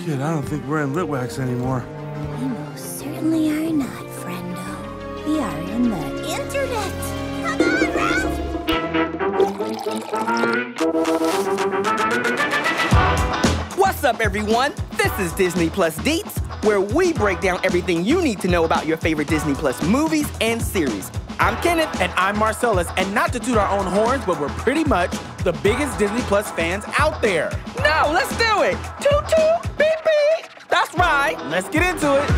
Kid, I don't think we're in Litwax anymore. We most certainly are not, friendo. We are in the internet. Come on, Ralph! What's up, everyone? This is Disney Plus Deets, where we break down everything you need to know about your favorite Disney Plus movies and series. I'm Kenneth. And I'm Marcellus, and not to toot our own horns, but we're pretty much the biggest Disney Plus fans out there. No, let's do it. Toot toot, beep beep. That's right. Let's get into it.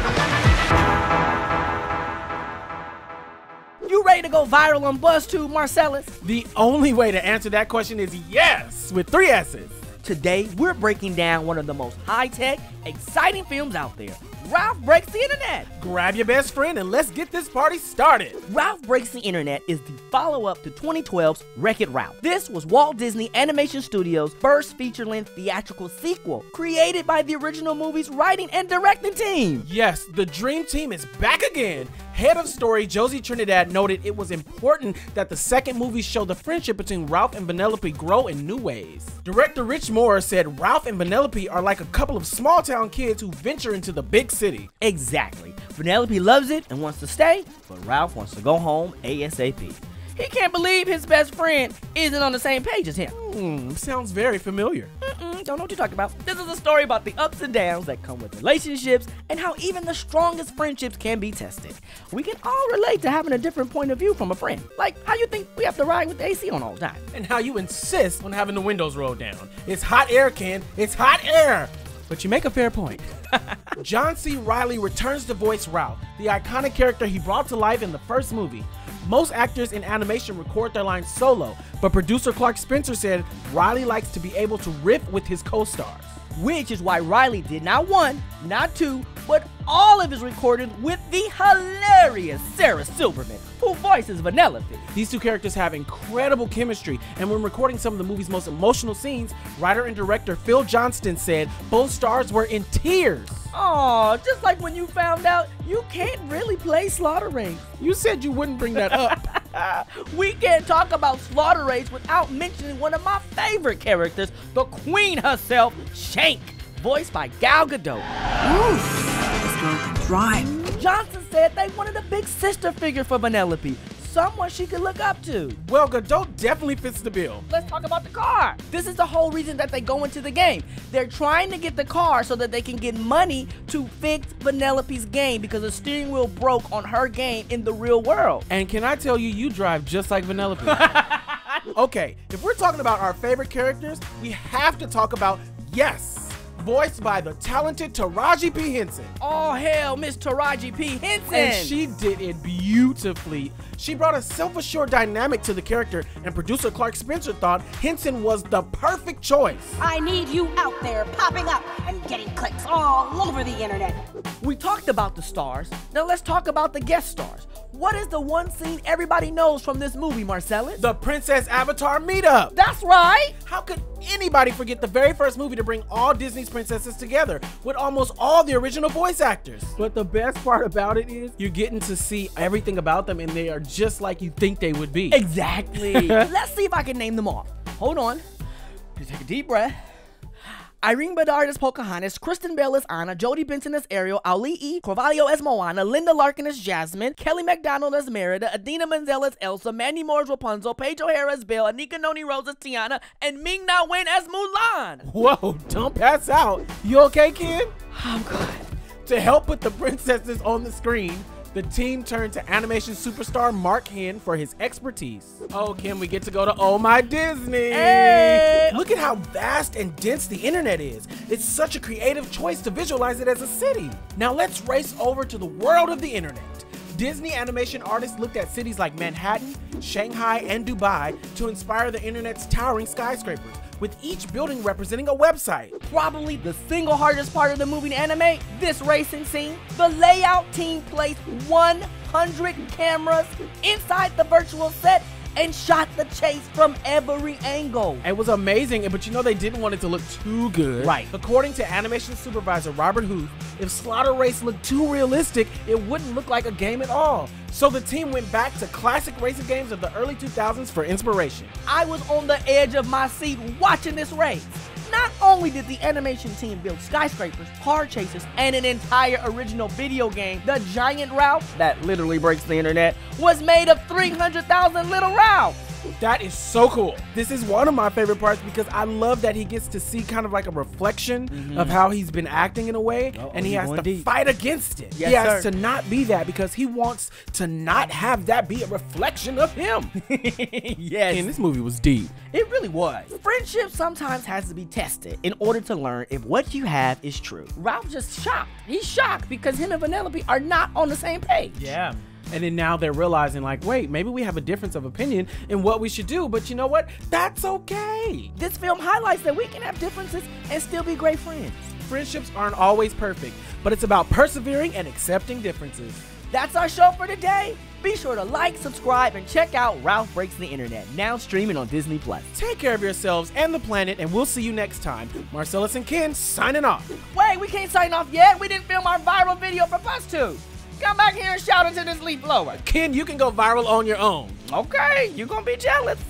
You ready to go viral on BuzzTube, Marcellus? The only way to answer that question is yes, with 3 S's. Today, we're breaking down one of the most high-tech, exciting films out there, Ralph Breaks the Internet. Grab your best friend and let's get this party started. Ralph Breaks the Internet is the follow-up to 2012's Wreck-It Ralph. This was Walt Disney Animation Studios' first feature-length theatrical sequel, created by the original movie's writing and directing team. Yes, the Dream Team is back again. Head of story Josie Trinidad noted it was important that the second movie show the friendship between Ralph and Vanellope grow in new ways. Director Rich Moore said Ralph and Vanellope are like a couple of small-town kids who venture into the big city. Exactly. Vanellope loves it and wants to stay, but Ralph wants to go home ASAP. He can't believe his best friend isn't on the same page as him. Sounds very familiar. Don't know what you're talking about. This is a story about the ups and downs that come with relationships and how even the strongest friendships can be tested. We can all relate to having a different point of view from a friend. Like how you think we have to ride with the AC on all the time. And how you insist on having the windows rolled down. It's hot air, Ken. It's hot air. But you make a fair point. John C. Reilly returns to voice Ralph, the iconic character he brought to life in the first movie. Most actors in animation record their lines solo, but producer Clark Spencer said Reilly likes to be able to riff with his co-stars. Which is why Reilly did not 1, not 2, but all of his recordings with the hilarious Sarah Silverman, who voices Vanellope. These two characters have incredible chemistry, and when recording some of the movie's most emotional scenes, writer and director Phil Johnston said both stars were in tears. Aw, just like when you found out you can't really play Slaughter Race. You said you wouldn't bring that up. We can't talk about Slaughter Race without mentioning one of my favorite characters, the queen herself, Shank, voiced by Gal Gadot. It's going to drive. Johnson said they wanted a big sister figure for Vanellope, someone she could look up to. Well, Gadot definitely fits the bill. Let's talk about the car. This is the whole reason that they go into the game. They're trying to get the car so that they can get money to fix Vanellope's game because the steering wheel broke on her game in the real world. And can I tell you, you drive just like Vanellope. Okay, if we're talking about our favorite characters, we have to talk about Yes, voiced by the talented Taraji P. Henson. Oh hell, Miss Taraji P. Henson! And she did it beautifully. She brought a self-assured dynamic to the character, and producer Clark Spencer thought Henson was the perfect choice. I need you out there popping up and getting clicks all over the internet. We talked about the stars, now let's talk about the guest stars. What is the one scene everybody knows from this movie, Marcellus? The Princess Avatar meetup. That's right! How could anybody forget the very first movie to bring all Disney's princesses together with almost all the original voice actors? But the best part about it is you're getting to see everything about them, and they are just like you think they would be. Exactly. Let's see if I can name them all. Hold on. Just take a deep breath. Irene Bedard as Pocahontas, Kristen Bell as Anna, Jodie Benson as Ariel, Auli'i Carvalho as Moana, Linda Larkin as Jasmine, Kelly MacDonald as Merida, Adina Menzel as Elsa, Mandy Moore as Rapunzel, Paige O'Hara as Belle, Anika Noni Rose as Tiana, and Ming Na Wen as Mulan. Whoa, don't pass out. You okay, Ken? I'm good. To help put the princesses on the screen, the team turned to animation superstar Mark Henn for his expertise. Oh, Ken, we get to go to Oh My Disney. Hey! Look at how vast and dense the internet is. It's such a creative choice to visualize it as a city. Now let's race over to the world of the internet. Disney animation artists looked at cities like Manhattan, Shanghai, and Dubai to inspire the internet's towering skyscrapers, with each building representing a website. Probably the single hardest part of the movie to animate, this racing scene. The layout team placed 100 cameras inside the virtual set and shot the chase from every angle. It was amazing, but you know they didn't want it to look too good. Right. According to animation supervisor Robert Huth, if Slaughter Race looked too realistic, it wouldn't look like a game at all. So the team went back to classic racing games of the early 2000s for inspiration. I was on the edge of my seat watching this race. Not only did the animation team build skyscrapers, car chases, and an entire original video game, the Giant Ralph, that literally breaks the internet, was made of 300,000 little Ralphs. That is so cool. This is one of my favorite parts because I love that he gets to see kind of like a reflection of how he's been acting in a way, and he has to fight against it. Yes, he has sir. to not be that because he wants to not have that be a reflection of him. Yes. And this movie was deep. It really was. Friendship sometimes has to be tested in order to learn if what you have is true. Ralph just shocked. He's shocked because him and Vanellope are not on the same page. Yeah. And then now they're realizing like, wait, maybe we have a difference of opinion in what we should do, but you know what? That's okay. This film highlights that we can have differences and still be great friends. Friendships aren't always perfect, but it's about persevering and accepting differences. That's our show for today. Be sure to like, subscribe, and check out Ralph Breaks the Internet, now streaming on Disney+. Take care of yourselves and the planet, and we'll see you next time. Marcellus and Ken signing off. Wait, we can't sign off yet. We didn't film our viral video for BuzzTube. Come back here and shout into this leaf blower. Ken, you can go viral on your own. Okay, you're gonna be jealous.